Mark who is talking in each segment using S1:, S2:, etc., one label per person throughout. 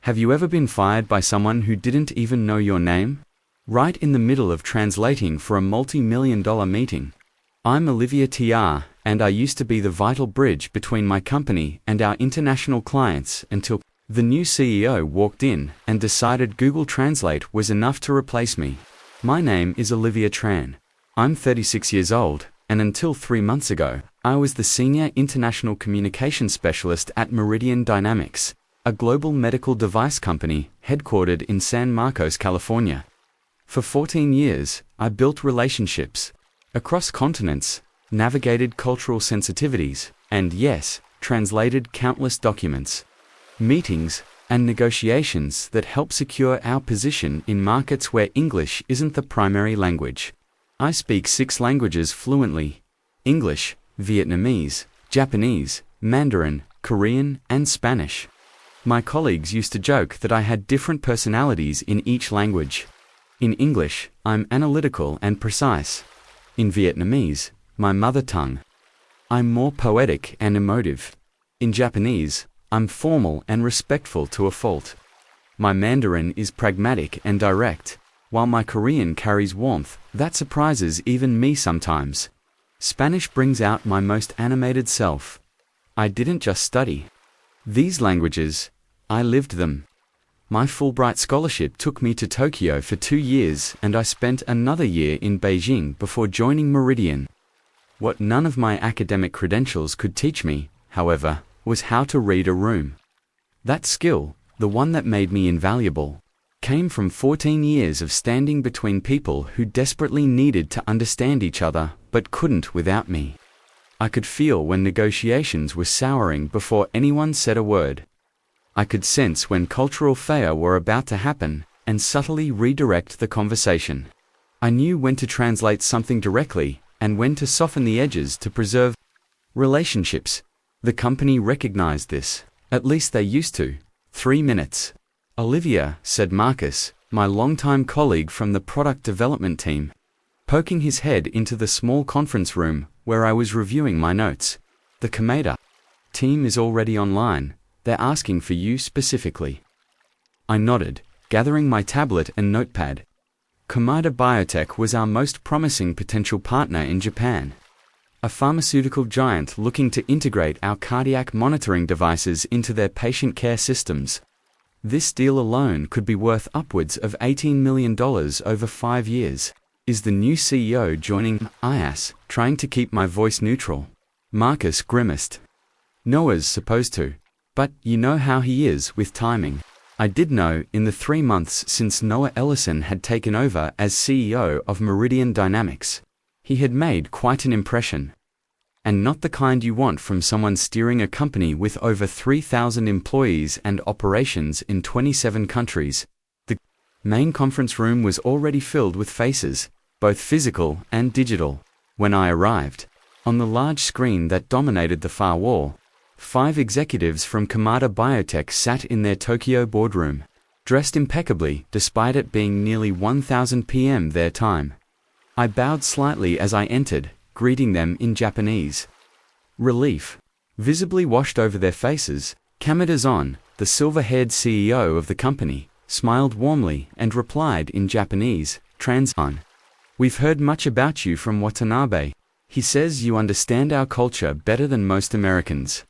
S1: Have you ever been fired by someone who didn't even know your name? Right in the middle of translating for a multi-million-dollar meeting. I'm Olivia TR, and I used to be the vital bridge between my company and our international clients until the new CEO walked in and decided Google Translate was enough to replace me. My name is Olivia Tran. I'm 36 years old, and until 3 months ago, I was the Senior International Communication Specialist at Meridian Dynamics, a global medical device company headquartered in San Marcos, California. For 14 years, I built relationships across continents, navigated cultural sensitivities, and yes, translated countless documents, meetings, and negotiations that help secure our position in markets where English isn't the primary language. I speak 6 languages fluently: English, Vietnamese, Japanese, Mandarin, Korean, and Spanish. My colleagues used to joke that I had different personalities in each language. In English, I'm analytical and precise. In Vietnamese, my mother tongue, I'm more poetic and emotive. In Japanese, I'm formal and respectful to a fault. My Mandarin is pragmatic and direct, while my Korean carries warmth that surprises even me sometimes. Spanish brings out my most animated self. I didn't just study these languages, I lived them. My Fulbright scholarship took me to Tokyo for 2 years, and I spent another year in Beijing before joining Meridian. What none of my academic credentials could teach me, however, was how to read a room. That skill, the one that made me invaluable, came from 14 years of standing between people who desperately needed to understand each other but couldn't without me. I could feel when negotiations were souring before anyone said a word. I could sense when cultural failure were about to happen and subtly redirect the conversation. I knew when to translate something directly and when to soften the edges to preserve relationships. The company recognized this. At least they used to. 3 minutes. Olivia, said Marcus, my longtime colleague from the product development team, poking his head into the small conference room where I was reviewing my notes. The Kamada team is already online. They're asking for you specifically. I nodded, gathering my tablet and notepad. Kamada Biotech was our most promising potential partner in Japan, a pharmaceutical giant looking to integrate our cardiac monitoring devices into their patient care systems. This deal alone could be worth upwards of $18 million over 5 years. Is the new CEO joining? I asked, trying to keep my voice neutral. Marcus grimaced. Noah's supposed to. But you know how he is with timing. I did know in the 3 months since Noah Ellison had taken over as CEO of Meridian Dynamics. He had made quite an impression. And not the kind you want from someone steering a company with over 3,000 employees and operations in 27 countries. The main conference room was already filled with faces, both physical and digital. When I arrived, on the large screen that dominated the far wall, 5 executives from Kamada Biotech sat in their Tokyo boardroom, dressed impeccably despite it being nearly 1,000 p.m. their time. I bowed slightly as I entered, greeting them in Japanese. Relief visibly washed over their faces. Kamada-san, the silver-haired CEO of the company, smiled warmly and replied in Japanese, Tran-san. We've heard much about you from Watanabe. He says you understand our culture better than most Americans.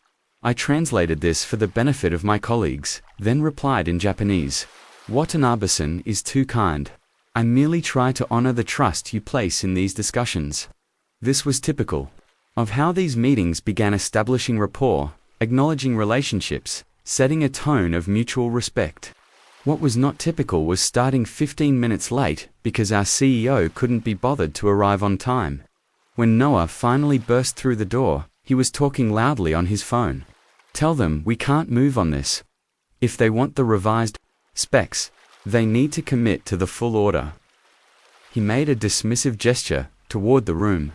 S1: I translated this for the benefit of my colleagues, then replied in Japanese. Watanabe-san is too kind. I merely try to honor the trust you place in these discussions. This was typical of how these meetings began, establishing rapport, acknowledging relationships, setting a tone of mutual respect. What was not typical was starting 15 minutes late because our CEO couldn't be bothered to arrive on time. When Noah finally burst through the door, he was talking loudly on his phone. Tell them we can't move on this. If they want the revised specs, they need to commit to the full order. He made a dismissive gesture toward the room,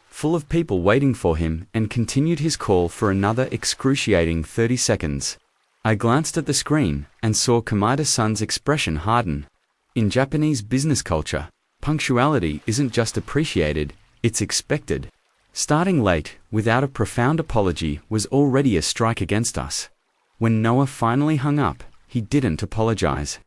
S1: full of people waiting for him, and continued his call for another excruciating 30 seconds. I glanced at the screen and saw Kamada-san's expression harden. In Japanese business culture, punctuality isn't just appreciated, it's expected. Starting late, without a profound apology, was already a strike against us. When Noah finally hung up, He didn't apologize.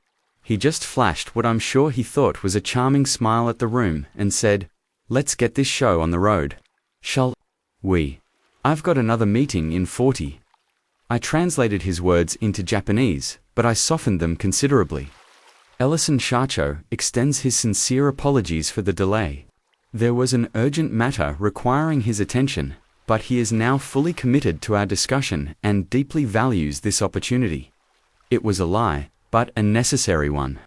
S1: He just flashed what I'm sure he thought was a charming smile at the room and said, "Let's get this show on the road. Shall we? I've got another meeting in 40. I translated his words into Japanese, but I softened them considerably. Ellison Shacho extends his sincere apologies for the delay. There was an urgent matter requiring his attention, but he is now fully committed to our discussion and deeply values this opportunity." It was a lie, but a necessary one.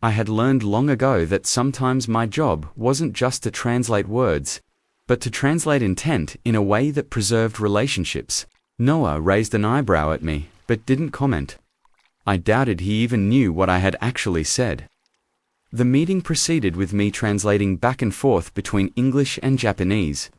S1: I had learned long ago that sometimes my job wasn't just to translate words, but to translate intent in a way that preserved relationships. Noah raised an eyebrow at me, but didn't comment. I doubted he even knew what I had actually said. The meeting proceeded with me translating back and forth between English and Japanese.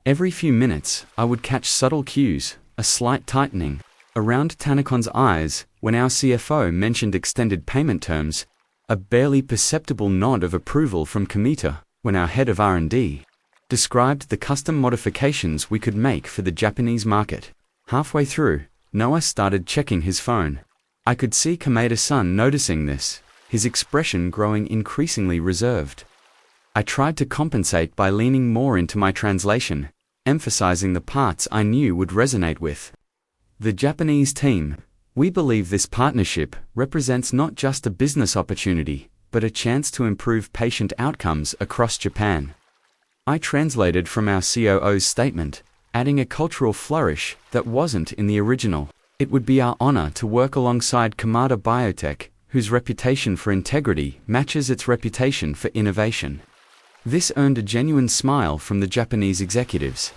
S1: Every few minutes, I would catch subtle cues, a slight tightening around Tanakon's eyes when our CFO mentioned extended payment terms, a barely perceptible nod of approval from Kamita when our head of R&D described the custom modifications we could make for the Japanese market. Halfway through, Noah started checking his phone. I could see Kameda-san noticing this, his expression growing increasingly reserved. I tried to compensate by leaning more into my translation, emphasizing the parts I knew would resonate with the Japanese team. We believe this partnership represents not just a business opportunity, but a chance to improve patient outcomes across Japan. I translated from our COO's statement, adding a cultural flourish that wasn't in the original. It would be our honor to work alongside Kamada Biotech, whose reputation for integrity matches its reputation for innovation. This earned a genuine smile from the Japanese executives.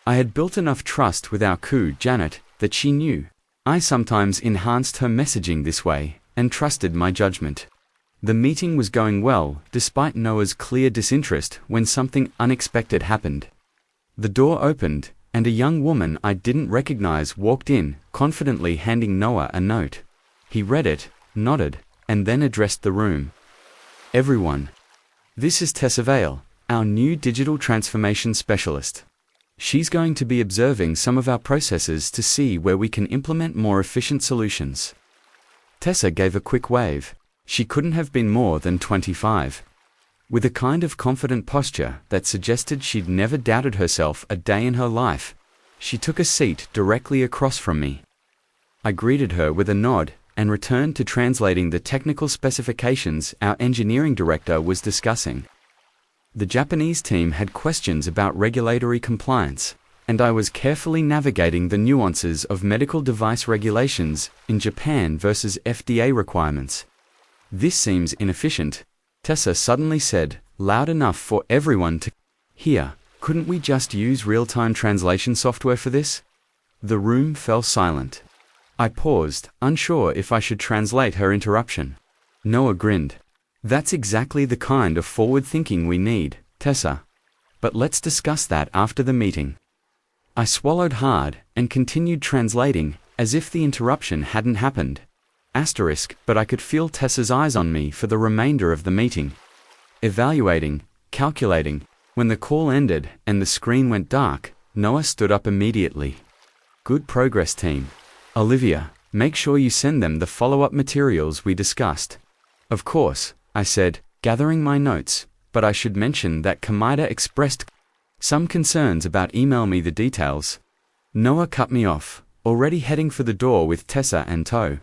S1: I had built enough trust with our COO, Janet, that she knew I sometimes enhanced her messaging this way and trusted my judgment. The meeting was going well, despite Noah's clear disinterest when something unexpected happened. The door opened, and a young woman I didn't recognize walked in, confidently handing Noah a note. He read it, nodded, and then addressed the room. "Everyone. This is Tessa Vale, our new digital transformation specialist. She's going to be observing some of our processes to see where we can implement more efficient solutions." Tessa gave a quick wave. She couldn't have been more than 25. With a kind of confident posture that suggested she'd never doubted herself a day in her life, she took a seat directly across from me. I greeted her with a nod and returned to translating the technical specifications our engineering director was discussing. The Japanese team had questions about regulatory compliance, and I was carefully navigating the nuances of medical device regulations in Japan versus FDA requirements. "This seems inefficient," Tessa suddenly said, loud enough for everyone to hear. "Couldn't we just use real-time translation software for this?" The room fell silent. I paused, unsure if I should translate her interruption. Noah grinned. "That's exactly the kind of forward thinking we need, Tessa. But let's discuss that after the meeting." I swallowed hard and continued translating, as if the interruption hadn't happened. But I could feel Tessa's eyes on me for the remainder of the meeting. Evaluating, calculating. When the call ended and the screen went dark, Noah stood up immediately. "Good progress, team. Olivia, make sure you send them the follow-up materials we discussed." "Of course," I said, gathering my notes, but I should mention that Kamida expressed some concerns about email me the details. Noah cut me off, already heading for the door with Tessa and tow.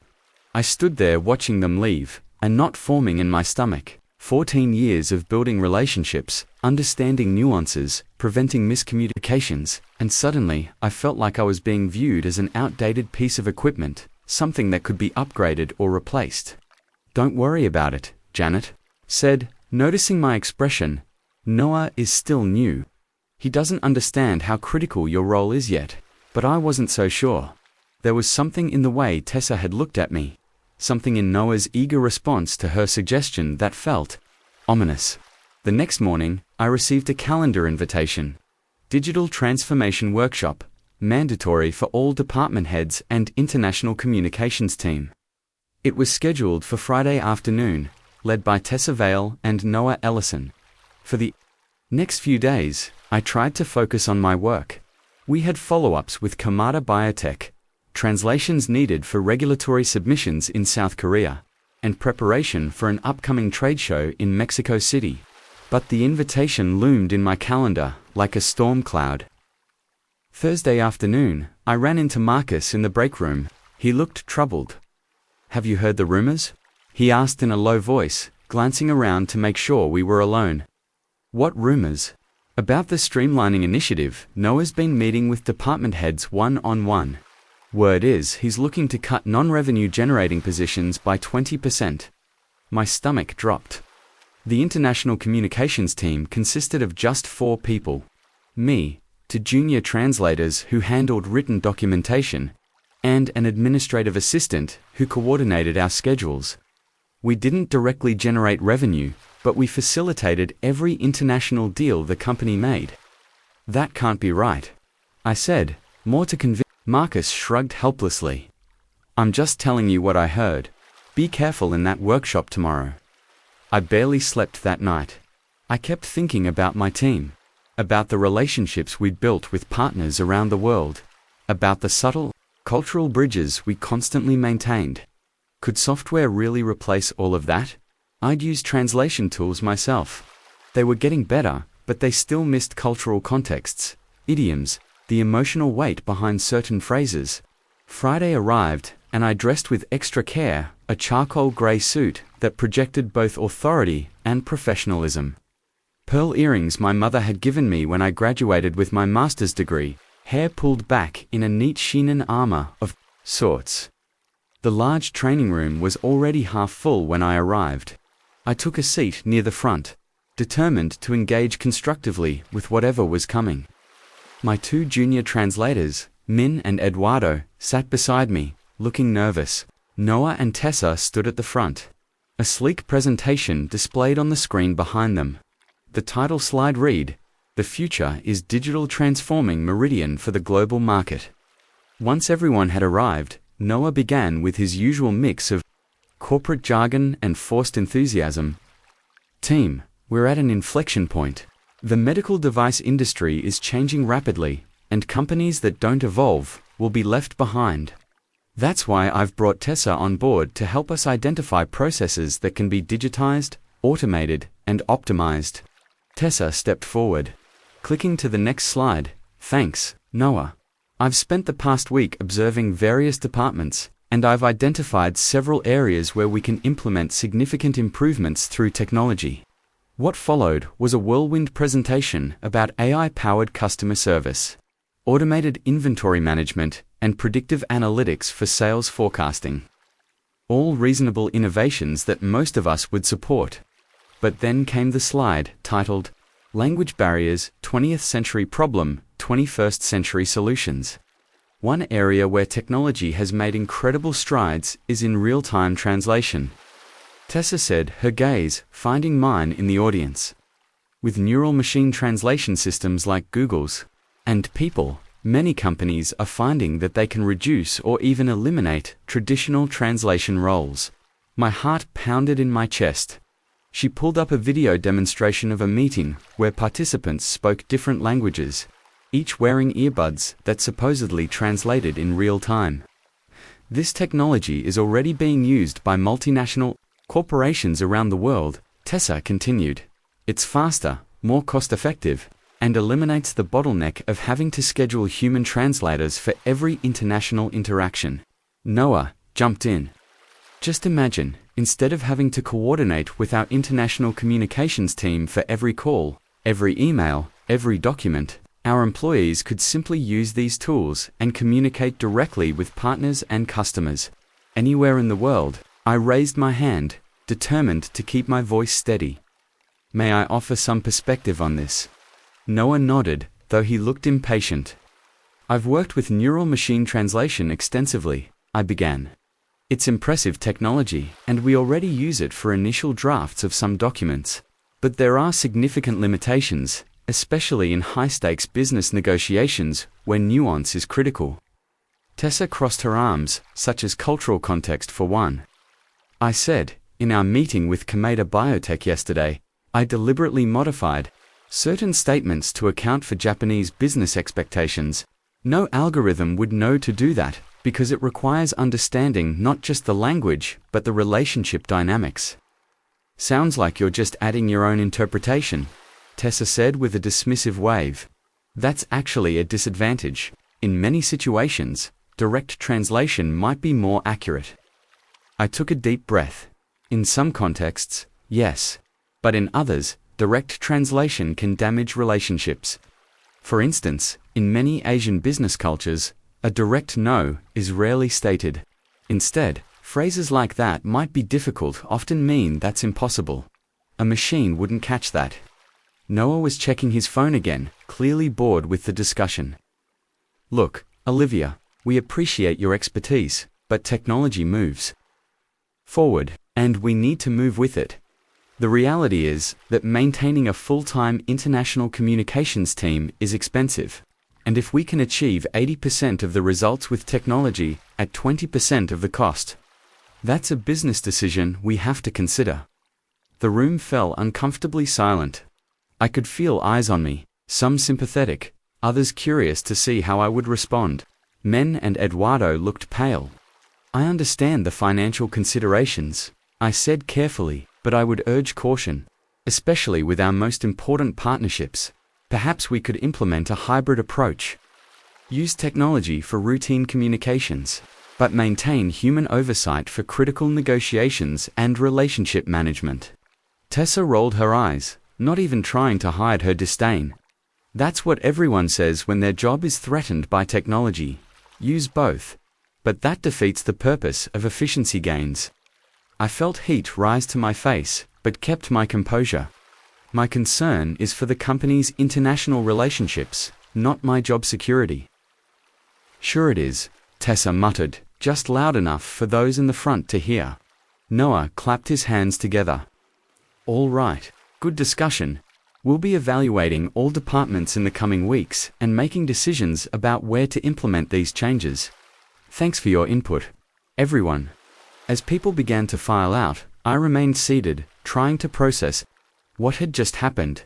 S1: I stood there watching them leave, a knot forming in my stomach. 14 years of building relationships, understanding nuances, preventing miscommunications, and suddenly I felt like I was being viewed as an outdated piece of equipment, something that could be upgraded or replaced. "Don't worry about it," Janet said, noticing my expression. "Noah is still new. He doesn't understand how critical your role is yet." But I wasn't so sure. There was something in the way Tessa had looked at me, something in Noah's eager response to her suggestion that felt ominous. The next morning, I received a calendar invitation. Digital Transformation Workshop, mandatory for all department heads and international communications team. It was scheduled for Friday afternoon, led by Tessa Vale and Noah Ellison. For the next few days, I tried to focus on my work. We had follow-ups with Kamada Biotech, translations needed for regulatory submissions in South Korea, and preparation for an upcoming trade show in Mexico City. But the invitation loomed in my calendar like a storm cloud. Thursday afternoon, I ran into Marcus in the break room. He looked troubled. "Have you heard the rumors?" he asked in a low voice, glancing around to make sure we were alone. "What rumors?" "About the streamlining initiative. Noah's been meeting with department heads one-on-one. Word is he's looking to cut non-revenue generating positions by 20%. My stomach dropped. The international communications team consisted of just 4 people. Me, 2 junior translators who handled written documentation, and an administrative assistant who coordinated our schedules. We didn't directly generate revenue, but we facilitated every international deal the company made. "That can't be right," I said, more to convince. Marcus shrugged helplessly. "I'm just telling you what I heard. Be careful in that workshop tomorrow." I barely slept that night. I kept thinking about my team, about the relationships we'd built with partners around the world, about the subtle, cultural bridges we constantly maintained. Could software really replace all of that? I'd used translation tools myself. They were getting better, but they still missed cultural contexts, idioms, the emotional weight behind certain phrases. Friday arrived, and I dressed with extra care, a charcoal gray suit that projected both authority and professionalism. Pearl earrings my mother had given me when I graduated with my master's degree, hair pulled back in a neat Shinen armor of sorts. The large training room was already half full when I arrived. I took a seat near the front, determined to engage constructively with whatever was coming. My 2 junior translators, Min and Eduardo, sat beside me, looking nervous. Noah and Tessa stood at the front. A sleek presentation displayed on the screen behind them. The title slide read, "The future is digital transforming Meridian for the global market." Once everyone had arrived, Noah began with his usual mix of corporate jargon and forced enthusiasm. "Team, we're at an inflection point. The medical device industry is changing rapidly, and companies that don't evolve will be left behind. That's why I've brought Tessa on board to help us identify processes that can be digitized, automated, and optimized." Tessa stepped forward, clicking to the next slide. "Thanks, Noah. I've spent the past week observing various departments, and I've identified several areas where we can implement significant improvements through technology." What followed was a whirlwind presentation about AI-powered customer service, automated inventory management, and predictive analytics for sales forecasting. All reasonable innovations that most of us would support. But then came the slide titled, "Language Barriers, 20th Century Problem, 21st Century Solutions." One area where technology has made incredible strides is in real-time translation. Tessa said, her gaze finding mine in the audience. With neural machine translation systems like Google's, and people, many companies are finding that they can reduce or even eliminate traditional translation roles. My heart pounded in my chest. She pulled up a video demonstration of a meeting where participants spoke different languages, each wearing earbuds that supposedly translated in real time. This technology is already being used by multinational corporations around the world, Tessa continued. It's faster, more cost-effective, and eliminates the bottleneck of having to schedule human translators for every international interaction. Noah jumped in. "Just imagine, instead of having to coordinate with our international communications team for every call, every email, every document, our employees could simply use these tools and communicate directly with partners and customers. Anywhere in the world." I raised my hand, determined to keep my voice steady. "May I offer some perspective on this?" Noah nodded, though he looked impatient. "I've worked with neural machine translation extensively," I began. "It's impressive technology, and we already use it for initial drafts of some documents. But there are significant limitations, especially in high-stakes business negotiations where nuance is critical." Tessa crossed her arms, such as cultural context for one. I said, "In our meeting with Kameda Biotech yesterday, I deliberately modified certain statements to account for Japanese business expectations. No algorithm would know to do that, because it requires understanding not just the language, but the relationship dynamics. Sounds like you're just adding your own interpretation, Tessa said with a dismissive wave. That's actually a disadvantage. In many situations, direct translation might be more accurate. I took a deep breath. In some contexts, yes. But in others, direct translation can damage relationships. For instance, in many Asian business cultures, a direct no is rarely stated. Instead, phrases like that might be difficult often mean that's impossible. A machine wouldn't catch that. Noah was checking his phone again, clearly bored with the discussion. Look, Olivia, we appreciate your expertise, but technology moves forward, and we need to move with it. The reality is that maintaining a full-time international communications team is expensive. And if we can achieve 80% of the results with technology at 20% of the cost, that's a business decision we have to consider. The room fell uncomfortably silent. I could feel eyes on me, some sympathetic, others curious to see how I would respond. Men and Eduardo looked pale. I understand the financial considerations, I said carefully, but I would urge caution, especially with our most important partnerships. Perhaps we could implement a hybrid approach. Use technology for routine communications, but maintain human oversight for critical negotiations and relationship management. Tessa rolled her eyes, not even trying to hide her disdain. That's what everyone says when their job is threatened by technology. Use both. But that defeats the purpose of efficiency gains. I felt heat rise to my face, but kept my composure. My concern is for the company's international relationships, not my job security. Sure it is, Tessa muttered, just loud enough for those in the front to hear. Noah clapped his hands together. All right, good discussion. We'll be evaluating all departments in the coming weeks and making decisions about where to implement these changes. Thanks for your input, everyone. As people began to file out, I remained seated, trying to process what had just happened.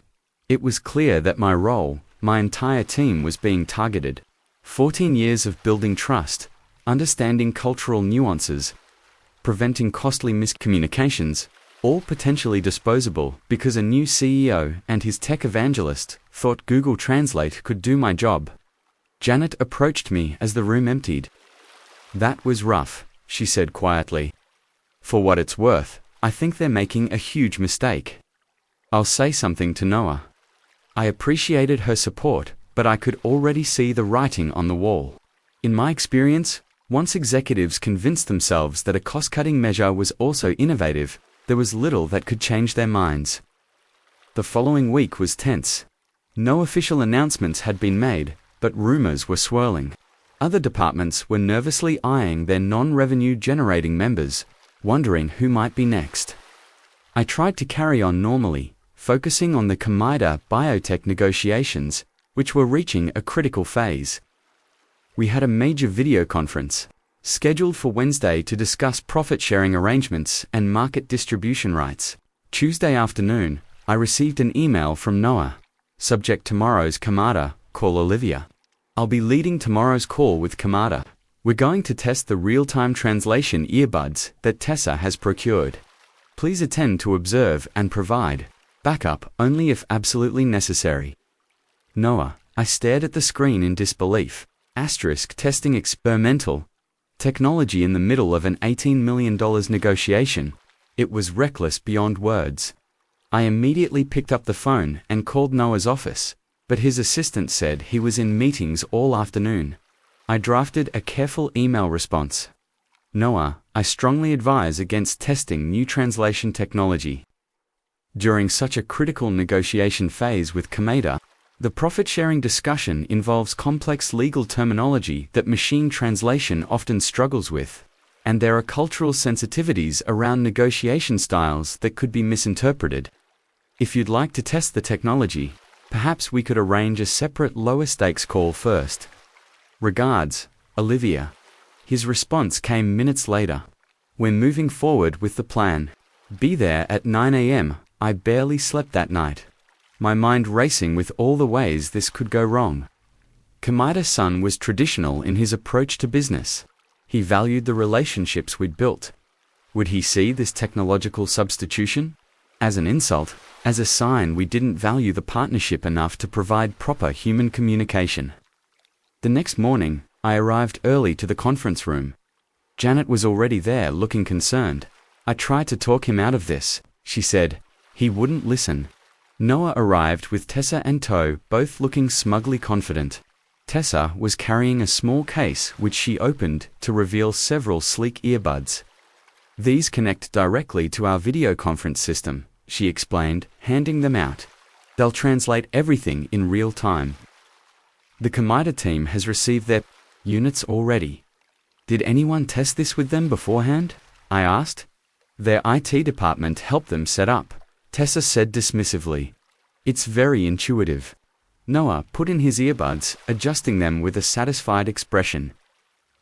S1: It was clear that my role, my entire team was being targeted. 14 years of building trust, understanding cultural nuances, preventing costly miscommunications, all potentially disposable because a new CEO and his tech evangelist thought Google Translate could do my job. Janet approached me as the room emptied. That was rough, she said quietly. For what it's worth, I think they're making a huge mistake. I'll say something to Noah. I appreciated her support, but I could already see the writing on the wall. In my experience, once executives convinced themselves that a cost-cutting measure was also innovative, there was little that could change their minds. The following week was tense. No official announcements had been made, but rumors were swirling. Other departments were nervously eyeing their non-revenue generating members, wondering who might be next. I tried to carry on normally, focusing on the Kamida biotech negotiations, which were reaching a critical phase. We had a major video conference, scheduled for Wednesday to discuss profit-sharing arrangements and market distribution rights. Tuesday afternoon, I received an email from Noah. Subject tomorrow's Kamada, call Olivia. I'll be leading tomorrow's call with Kamada. We're going to test the real-time translation earbuds that Tessa has procured. Please attend to observe and provide backup only if absolutely necessary. Noah, I stared at the screen in disbelief. Testing experimental technology in the middle of an $18 million negotiation. It was reckless beyond words. I immediately picked up the phone and called Noah's office, but his assistant said he was in meetings all afternoon. I drafted a careful email response. Noah, I strongly advise against testing new translation technology. During such a critical negotiation phase with Kamada, the profit-sharing discussion involves complex legal terminology that machine translation often struggles with, and there are cultural sensitivities around negotiation styles that could be misinterpreted. If you'd like to test the technology, perhaps we could arrange a separate lower-stakes call first. Regards, Olivia. His response came minutes later. We're moving forward with the plan. Be there at 9 a.m. I barely slept that night, my mind racing with all the ways this could go wrong. Kamida-san was traditional in his approach to business. He valued the relationships we'd built. Would he see this technological substitution as an insult, as a sign we didn't value the partnership enough to provide proper human communication? The next morning, I arrived early to the conference room. Janet was already there, looking concerned. I tried to talk him out of this, she said. He wouldn't listen. Noah arrived with Tessa and Toe, both looking smugly confident. Tessa was carrying a small case which she opened to reveal several sleek earbuds. These connect directly to our video conference system, she explained, handing them out. They'll translate everything in real time. The Kamada team has received their units already. Did anyone test this with them beforehand? I asked. Their IT department helped them set up, Tessa said dismissively. It's very intuitive. Noah put in his earbuds, adjusting them with a satisfied expression.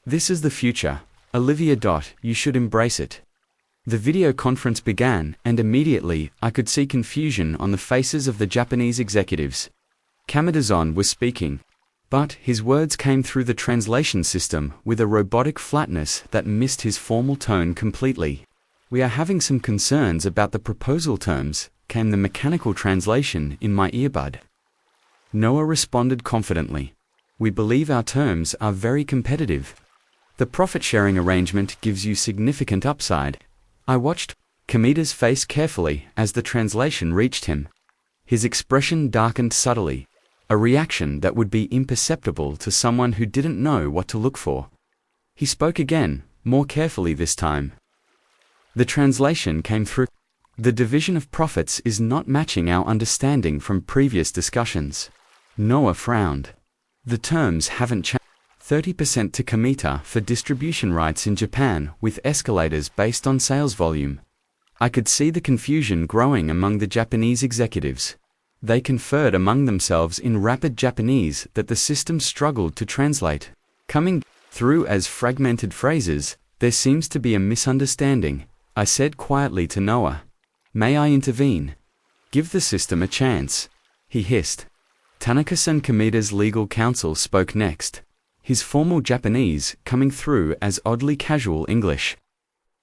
S1: This is the future, Olivia. You should embrace it. The video conference began, and immediately I could see confusion on the faces of the Japanese executives. Kamada-san was speaking, but his words came through the translation system with a robotic flatness that missed his formal tone completely. We are having some concerns about the proposal terms, came the mechanical translation in my earbud. Noah responded confidently. We believe our terms are very competitive. The profit-sharing arrangement gives you significant upside. I watched Kamida's face carefully as the translation reached him. His expression darkened subtly, a reaction that would be imperceptible to someone who didn't know what to look for. He spoke again, more carefully this time. The translation came through. The division of profits is not matching our understanding from previous discussions. Noah frowned. The terms haven't changed. 30% to Kamita for distribution rights in Japan with escalators based on sales volume. I could see the confusion growing among the Japanese executives. They conferred among themselves in rapid Japanese that the system struggled to translate. Coming through as fragmented phrases, there seems to be a misunderstanding, I said quietly to Noah. May I intervene? Give the system a chance, he hissed. Tanaka-san, Kamida's legal counsel, spoke next, his formal Japanese coming through as oddly casual English.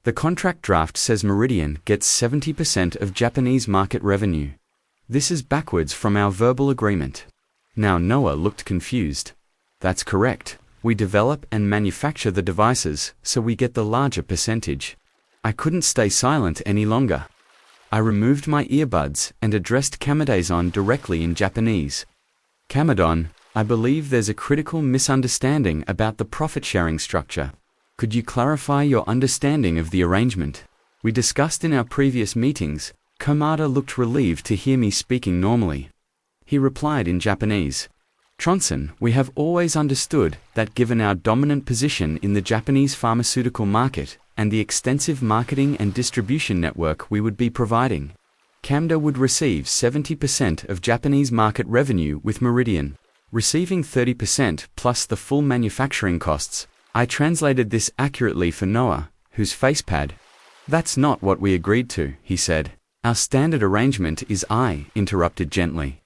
S1: The contract draft says Meridian gets 70% of Japanese market revenue. This is backwards from our verbal agreement. Now Noah looked confused. That's correct. We develop and manufacture the devices, so we get the larger percentage. I couldn't stay silent any longer. I removed my earbuds and addressed Kamada-san directly in Japanese. Kamada, I believe there's a critical misunderstanding about the profit-sharing structure. Could you clarify your understanding of the arrangement? We discussed in our previous meetings. Kamada looked relieved to hear me speaking normally. He replied in Japanese. Tronson, we have always understood that given our dominant position in the Japanese pharmaceutical market and the extensive marketing and distribution network we would be providing, Kamada would receive 70% of Japanese market revenue with Meridian, receiving 30% plus the full manufacturing costs. I translated this accurately for Noah, whose facepad. That's not what we agreed to, he said. Our standard arrangement is I interrupted gently.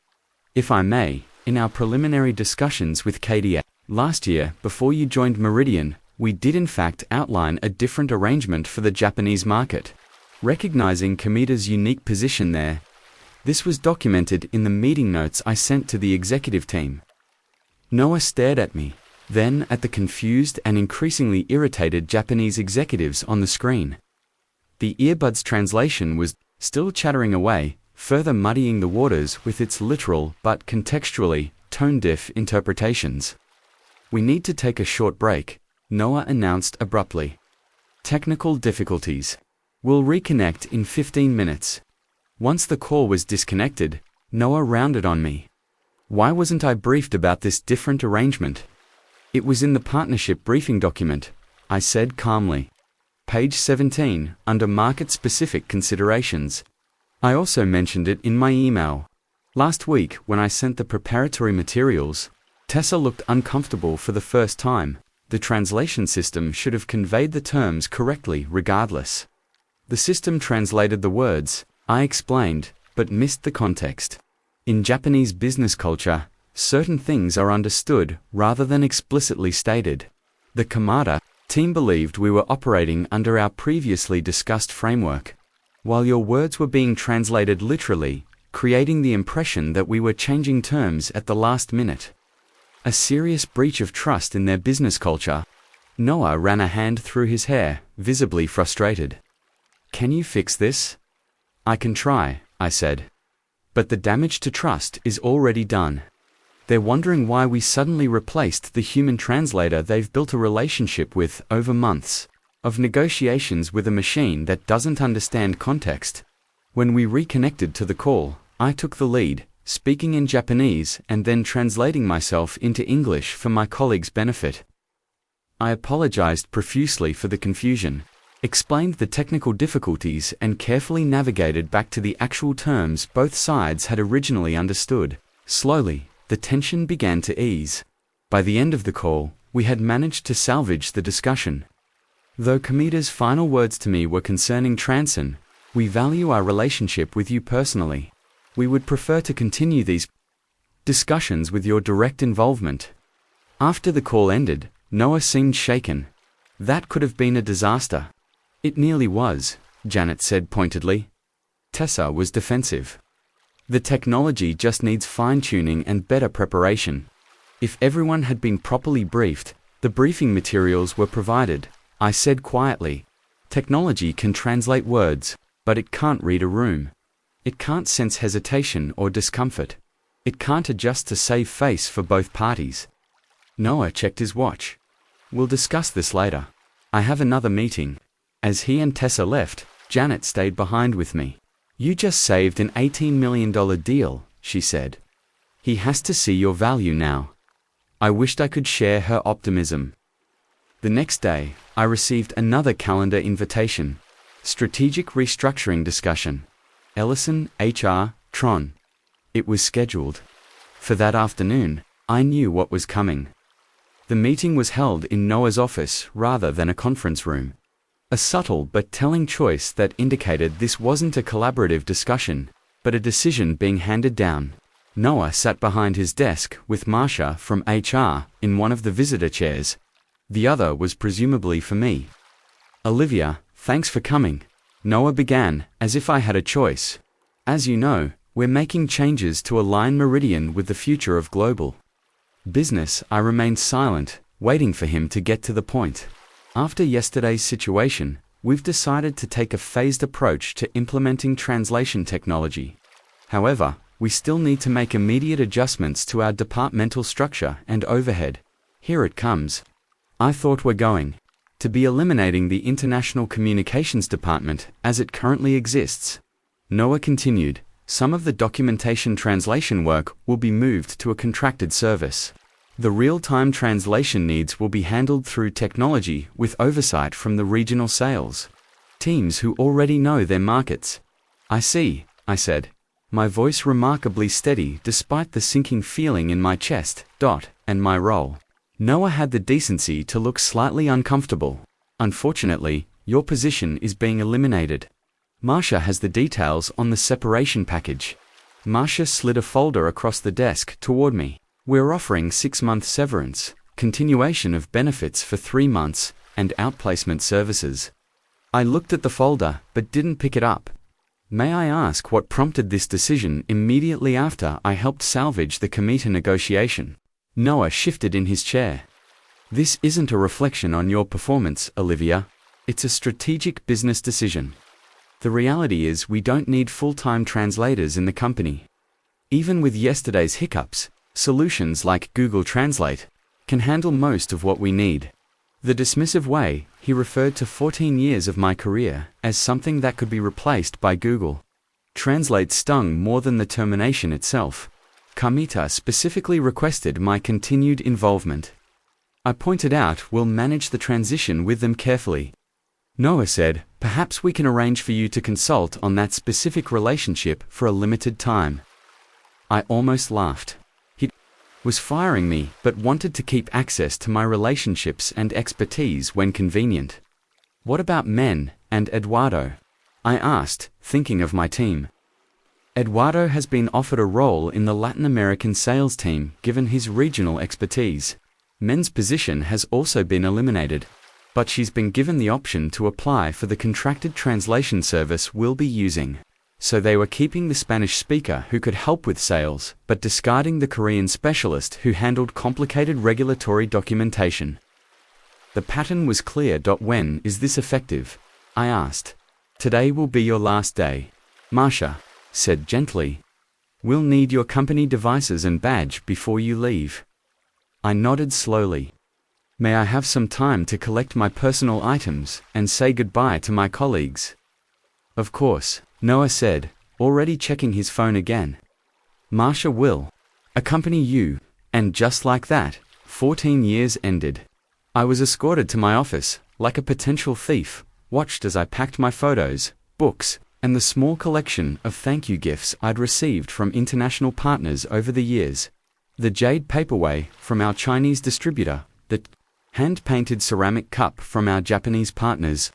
S1: If I may, in our preliminary discussions with KDA last year, before you joined Meridian, we did in fact outline a different arrangement for the Japanese market, recognizing Kamida's unique position there. This was documented in the meeting notes I sent to the executive team. Noah stared at me, then at the confused and increasingly irritated Japanese executives on the screen. The earbuds translation was still chattering away, further muddying the waters with its literal but contextually tone-deaf interpretations. We need to take a short break, Noah announced abruptly. Technical difficulties. We'll reconnect in 15 minutes. Once the call was disconnected, Noah rounded on me. Why wasn't I briefed about this different arrangement? It was in the partnership briefing document, I said calmly. Page 17, under market-specific considerations. I also mentioned it in my email. Last week, when I sent the preparatory materials, Tessa looked uncomfortable for the first time. The translation system should have conveyed the terms correctly regardless. The system translated the words, I explained, but missed the context. In Japanese business culture, certain things are understood rather than explicitly stated. The Kamada Team believed we were operating under our previously discussed framework, while your words were being translated literally, creating the impression that we were changing terms at the last minute. A serious breach of trust in their business culture. Noah ran a hand through his hair, visibly frustrated. Can you fix this? I can try, I said. But the damage to trust is already done. They're wondering why we suddenly replaced the human translator they've built a relationship with over months of negotiations with a machine that doesn't understand context. When we reconnected to the call, I took the lead, speaking in Japanese and then translating myself into English for my colleague's benefit. I apologized profusely for the confusion, explained the technical difficulties and carefully navigated back to the actual terms both sides had originally understood. Slowly, the tension began to ease. By the end of the call, we had managed to salvage the discussion. Though Kamita's final words to me were concerning Transon, we value our relationship with you personally. We would prefer to continue these discussions with your direct involvement. After the call ended, Noah seemed shaken. That could have been a disaster. It nearly was, Janet said pointedly. Tessa was defensive. The technology just needs fine-tuning and better preparation. If everyone had been properly briefed, the briefing materials were provided, I said quietly. Technology can translate words, but it can't read a room. It can't sense hesitation or discomfort. It can't adjust to save face for both parties. Noah checked his watch. We'll discuss this later. I have another meeting. As he and Tessa left, Janet stayed behind with me. You just saved an $18 million deal, she said. He has to see your value now. I wished I could share her optimism. The next day, I received another calendar invitation. Strategic restructuring discussion. Ellison, HR, Tron. It was scheduled. For that afternoon, I knew what was coming. The meeting was held in Noah's office rather than a conference room. A subtle but telling choice that indicated this wasn't a collaborative discussion, but a decision being handed down. Noah sat behind his desk with Marsha from HR in one of the visitor chairs. The other was presumably for me. Olivia, thanks for coming. Noah began, as if I had a choice. As you know, we're making changes to align Meridian with the future of global business. I remained silent, waiting for him to get to the point. After yesterday's situation, we've decided to take a phased approach to implementing translation technology. However, we still need to make immediate adjustments to our departmental structure and overhead. Here it comes. I thought we're going to be eliminating the International Communications Department as it currently exists. Noah continued, some of the documentation translation work will be moved to a contracted service. The real-time translation needs will be handled through technology with oversight from the regional sales teams who already know their markets. I see, I said, my voice remarkably steady despite the sinking feeling in my chest, and my role. Noah had the decency to look slightly uncomfortable. Unfortunately, your position is being eliminated. Marsha has the details on the separation package. Marsha slid a folder across the desk toward me. We're offering 6-month severance, continuation of benefits for 3 months, and outplacement services. I looked at the folder, but didn't pick it up. May I ask what prompted this decision immediately after I helped salvage the Kamita negotiation? Noah shifted in his chair. This isn't a reflection on your performance, Olivia. It's a strategic business decision. The reality is we don't need full-time translators in the company. Even with yesterday's hiccups, solutions like Google Translate can handle most of what we need. The dismissive way, he referred to 14 years of my career as something that could be replaced by Google Translate stung more than the termination itself. Kamita specifically requested my continued involvement. I pointed out we'll manage the transition with them carefully. Noah said, perhaps we can arrange for you to consult on that specific relationship for a limited time. I almost laughed. He was firing me, but wanted to keep access to my relationships and expertise when convenient. What about Men and Eduardo? I asked, thinking of my team. Eduardo has been offered a role in the Latin American sales team given his regional expertise. Men's position has also been eliminated. but she's been given the option to apply for the contracted translation service we'll be using. So they were keeping the Spanish speaker who could help with sales, but discarding the Korean specialist who handled complicated regulatory documentation. The pattern was clear. When is this effective? I asked. Today will be your last day. Marsha said gently. We'll need your company devices and badge before you leave. I nodded slowly. May I have some time to collect my personal items and say goodbye to my colleagues? Of course, Noah said, already checking his phone again. Marsha will accompany you, and just like that, 14 years ended. I was escorted to my office, like a potential thief, watched as I packed my photos, books, and the small collection of thank you gifts I'd received from international partners over the years. The jade paperweight from our Chinese distributor, the hand-painted ceramic cup from our Japanese partners,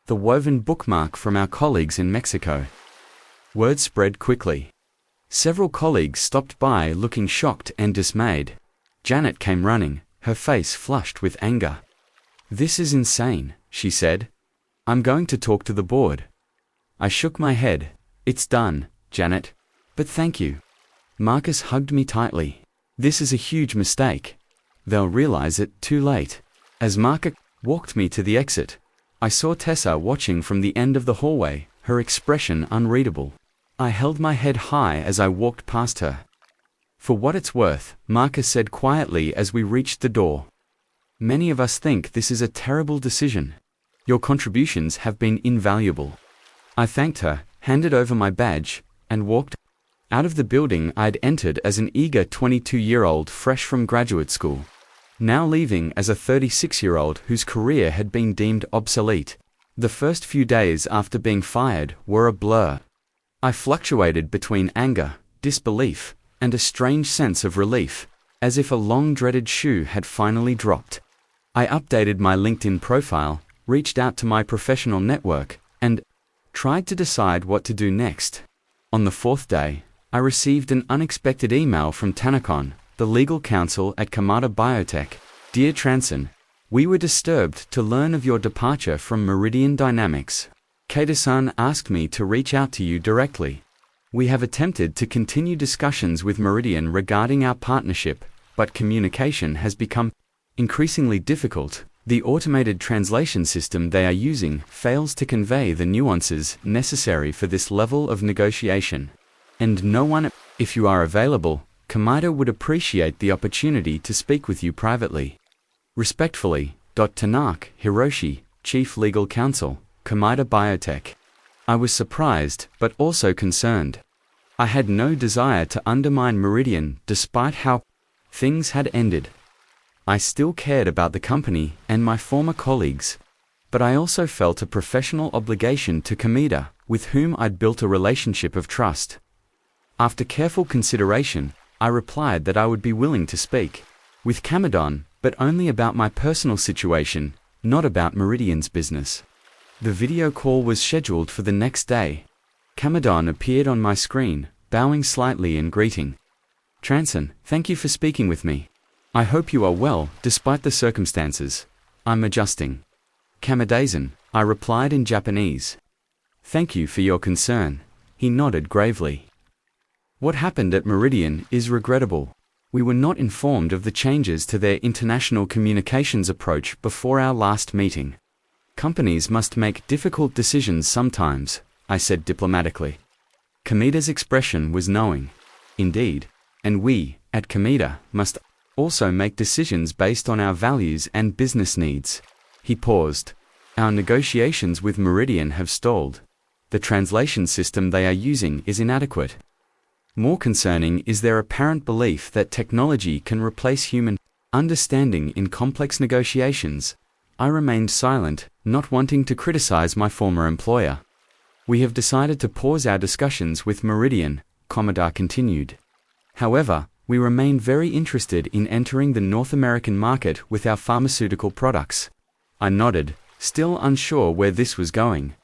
S1: the woven bookmark from our colleagues in Mexico. Word spread quickly. Several colleagues stopped by looking shocked and dismayed. Janet came running, her face flushed with anger. This is insane, she said. I'm going to talk to the board. I shook my head. It's done, Janet. But thank you. Marcus hugged me tightly. This is a huge mistake. They'll realize it too late. As Marcus walked me to the exit, I saw Tessa watching from the end of the hallway, her expression unreadable. I held my head high as I walked past her. For what it's worth, Marcus said quietly as we reached the door. Many of us think this is a terrible decision. Your contributions have been invaluable. I thanked her, handed over my badge, and walked out of the building I'd entered as an eager 22-year-old fresh from graduate school, now leaving as a 36-year-old whose career had been deemed obsolete. The first few days after being fired were a blur. I fluctuated between anger, disbelief, and a strange sense of relief, as if a long-dreaded shoe had finally dropped. I updated my LinkedIn profile, reached out to my professional network, and tried to decide what to do next. On the fourth day, I received an unexpected email from Tanakon, the legal counsel at Kamada Biotech. Dear Transon, we were disturbed to learn of your departure from Meridian Dynamics. Kato-san asked me to reach out to you directly. We have attempted to continue discussions with Meridian regarding our partnership, but communication has become increasingly difficult. The automated translation system they are using fails to convey the nuances necessary for this level of negotiation. And no one, if you are available, Kamada would appreciate the opportunity to speak with you privately. Respectfully, Tanaka Hiroshi, Chief Legal Counsel, Kamada Biotech. I was surprised, but also concerned. I had no desire to undermine Meridian despite how things had ended. I still cared about the company and my former colleagues, but I also felt a professional obligation to Kamada, with whom I'd built a relationship of trust. After careful consideration, I replied that I would be willing to speak with Kamadon, but only about my personal situation, not about Meridian's business. The video call was scheduled for the next day. Kamadon appeared on my screen, bowing slightly in greeting. Transon, thank you for speaking with me. I hope you are well, despite the circumstances. I'm adjusting. Kamadazen, I replied in Japanese. Thank you for your concern. He nodded gravely. What happened at Meridian is regrettable. We were not informed of the changes to their international communications approach before our last meeting. Companies must make difficult decisions sometimes, I said diplomatically. Kamada's expression was knowing. Indeed, and we, at Kamada, must also make decisions based on our values and business needs. He paused. Our negotiations with Meridian have stalled. The translation system they are using is inadequate. More concerning is their apparent belief that technology can replace human understanding in complex negotiations. I remained silent, not wanting to criticize my former employer. We have decided to pause our discussions with Meridian, Kamada continued. However, we remain very interested in entering the North American market with our pharmaceutical products. I nodded, still unsure where this was going.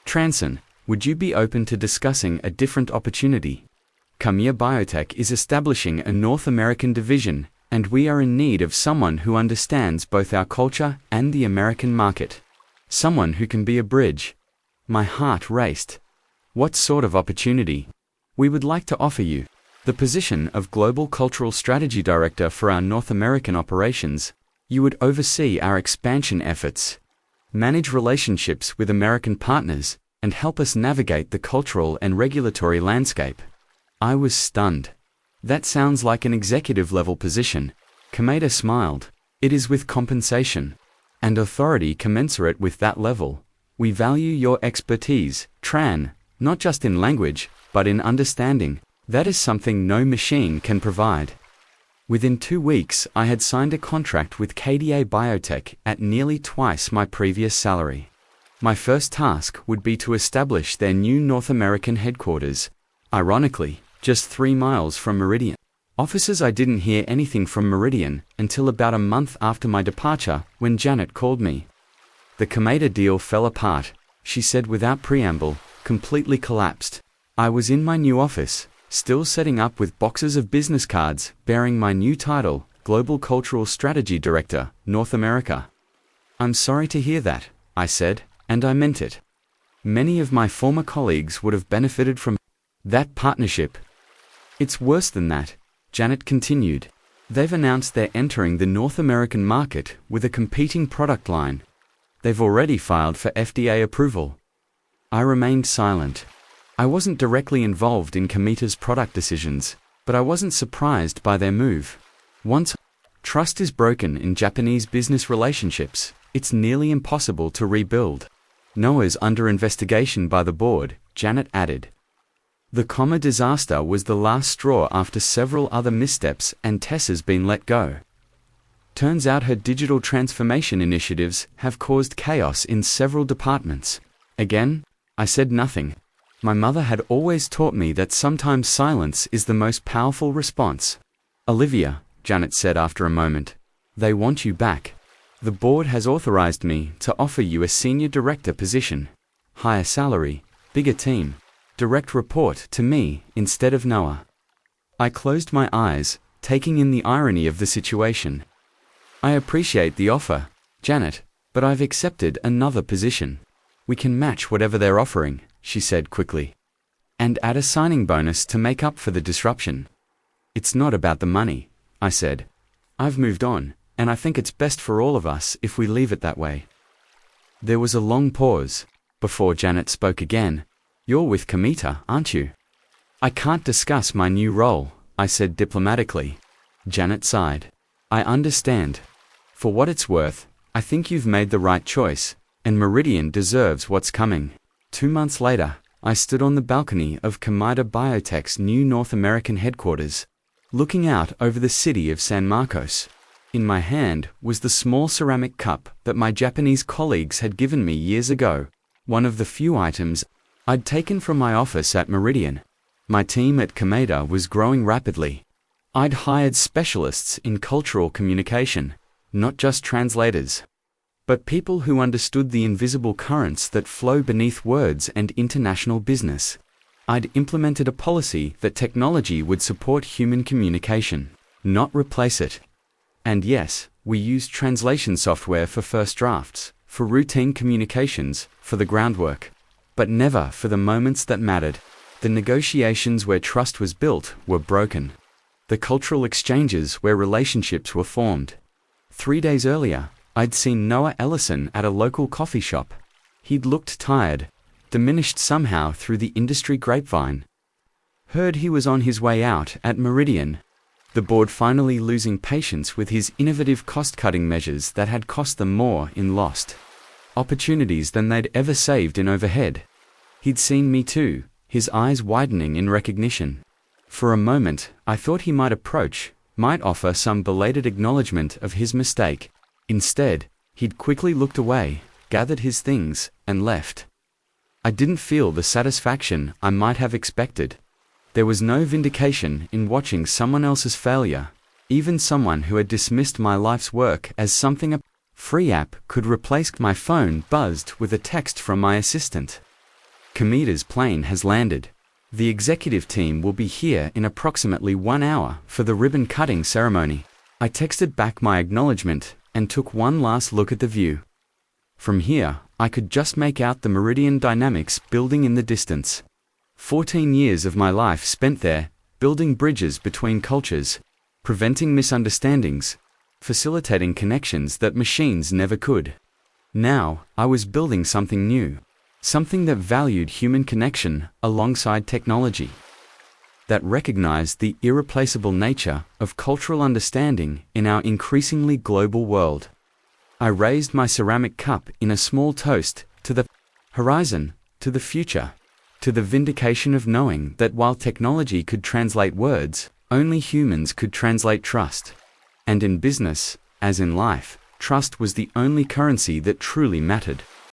S1: Transon, would you be open to discussing a different opportunity? Kamada Biotech is establishing a North American division, and we are in need of someone who understands both our culture and the American market. Someone who can be a bridge. My heart raced. What sort of opportunity? We would like to offer you the position of Global Cultural Strategy Director for our North American operations. You would oversee our expansion efforts, manage relationships with American partners, and help us navigate the cultural and regulatory landscape. I was stunned. That sounds like an executive-level position. Kameda smiled. It is with compensation and authority commensurate with that level. We value your expertise, Tran, not just in language, but in understanding. That is something no machine can provide. Within 2 weeks, I had signed a contract with KDA Biotech at nearly twice my previous salary. My first task would be to establish their new North American headquarters, ironically, just 3 miles from Meridian. Officers. I didn't hear anything from Meridian until about a month after my departure, when Janet called me. The Kameda deal fell apart, she said without preamble, completely collapsed. I was in my new office, still setting up with boxes of business cards bearing my new title, Global Cultural Strategy Director, North America. I'm sorry to hear that, I said, and I meant it. Many of my former colleagues would have benefited from that partnership. It's worse than that, Janet continued. They've announced they're entering the North American market with a competing product line. They've already filed for FDA approval. I remained silent. I wasn't directly involved in Kameda's product decisions, but I wasn't surprised by their move. Once trust is broken in Japanese business relationships, it's nearly impossible to rebuild. Noah's under investigation by the board, Janet added. The Comma disaster was the last straw after several other missteps, and Tessa's been let go. Turns out her digital transformation initiatives have caused chaos in several departments. Again, I said nothing. My mother had always taught me that sometimes silence is the most powerful response. Olivia, Janet said after a moment, they want you back. The board has authorized me to offer you a senior director position. Higher salary, bigger team. Direct report to me instead of Noah. I closed my eyes, taking in the irony of the situation. I appreciate the offer, Janet, but I've accepted another position. We can match whatever they're offering, she said quickly. And add a signing bonus to make up for the disruption. It's not about the money, I said. I've moved on, and I think it's best for all of us if we leave it that way. There was a long pause before Janet spoke again. You're with Kameda, aren't you? I can't discuss my new role, I said diplomatically. Janet sighed. I understand. For what it's worth, I think you've made the right choice, and Meridian deserves what's coming. 2 months later, I stood on the balcony of Kameda Biotech's new North American headquarters, looking out over the city of San Marcos. In my hand was the small ceramic cup that my Japanese colleagues had given me years ago, one of the few items I'd taken from my office at Meridian. My team at Kameda was growing rapidly. I'd hired specialists in cultural communication, not just translators, but people who understood the invisible currents that flow beneath words and international business. I'd implemented a policy that technology would support human communication, not replace it. And yes, we used translation software for first drafts, for routine communications, for the groundwork, but never for the moments that mattered. The negotiations where trust was built were broken. The cultural exchanges where relationships were formed. 3 days earlier, I'd seen Noah Ellison at a local coffee shop. He'd looked tired, diminished somehow through the industry grapevine. Heard he was on his way out at Meridian. The board finally losing patience with his innovative cost-cutting measures that had cost them more in lost opportunities than they'd ever saved in overhead. He'd seen me too, his eyes widening in recognition. For a moment, I thought he might approach, might offer some belated acknowledgement of his mistake. Instead, he'd quickly looked away, gathered his things, and left. I didn't feel the satisfaction I might have expected. There was no vindication in watching someone else's failure, even someone who had dismissed my life's work as something a free app could replace. My phone buzzed with a text from my assistant. Kameda's plane has landed. The executive team will be here in approximately 1 hour for the ribbon-cutting ceremony. I texted back my acknowledgement and took one last look at the view. From here, I could just make out the Meridian Dynamics building in the distance. 14 years of my life spent there, building bridges between cultures, preventing misunderstandings, facilitating connections that machines never could. Now, I was building something new, something that valued human connection alongside technology, that recognized the irreplaceable nature of cultural understanding in our increasingly global world. I raised my ceramic cup in a small toast to the horizon, to the future, to the vindication of knowing that while technology could translate words, only humans could translate trust. And in business, as in life, trust was the only currency that truly mattered.